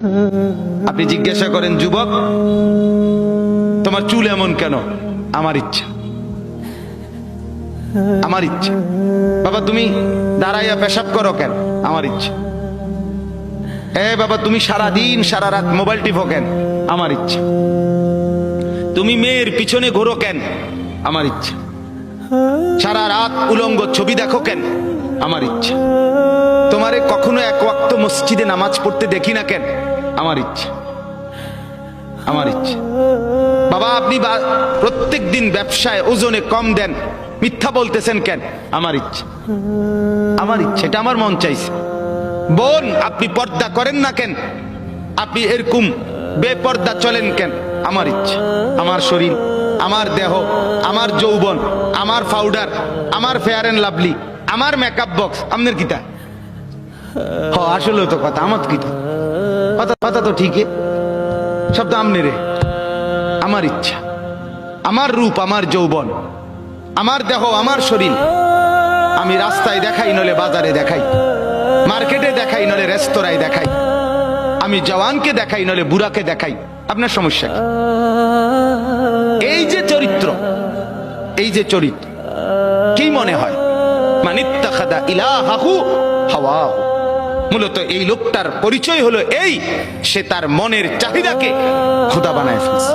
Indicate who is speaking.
Speaker 1: আপনি জিজ্ঞাসা করেন, যুবক তোমার চুল এমন কেন? আমার ইচ্ছা, আমার ইচ্ছা। বাবা তুমি দাঁড়াইয়া পেশাব করো কেন? আমার ইচ্ছা। বাবা তুমি সারা দিন সারা রাত মোবাইল টিপো কেন? আমার ইচ্ছা। তুমি মেয়ের পিছনে ঘোরো কেন? আমার ইচ্ছা। সারা রাত উলঙ্গ ছবি দেখো কেন? আমার ইচ্ছা। তোমারে কখনো এক ওয়াক্ত মসজিদে নামাজ পড়তে দেখি না কেন? আমার ইচ্ছা, আমার ইচ্ছা। বাবা আপনি প্রত্যেক দিন ব্যবসায় ওজনে কম দেন, মিথ্যা বলতেছেন কেন? আমার ইচ্ছা, আমার ইচ্ছা, এটা আমার মন চাইছে। বোন আপনি পর্দা করেন না কেন? আপনি এরকম বেপর্দা চলেন কেন? আমার ইচ্ছা। আমার শরীর, আমার দেহ, আমার যৌবন, আমার পাউডার, আমার ফেয়ার এন্ড লাভলি, আমার মেকআপ বক্স, আপনার কিতা? আসলে তো কথা আমার কিতা, কথা তো ঠিকই, সব তো আমনে রে। আমার ইচ্ছা, আমার রূপ, আমার যৌবন, আমার দেহ, আমার শরীর, আমি রাস্তায় দেখাই নলে বাজারে দেখাই, মার্কেটে দেখাই নলে রেস্তোরাঁয় দেখাই, আমি জওয়ানকে দেখাই নলে বুড়াকে দেখাই, আপনার সমস্যা কি? এই যে চরিত্র, এই যে চরিত্র, কি মনে হয়? মানিত্তাখাদা ইলাহাহু হাওয়াহু। মূলত এই লোকটার পরিচয় হলো এই, সে তার মনের চাহিদাকে খোদা বানায় ফেলছে।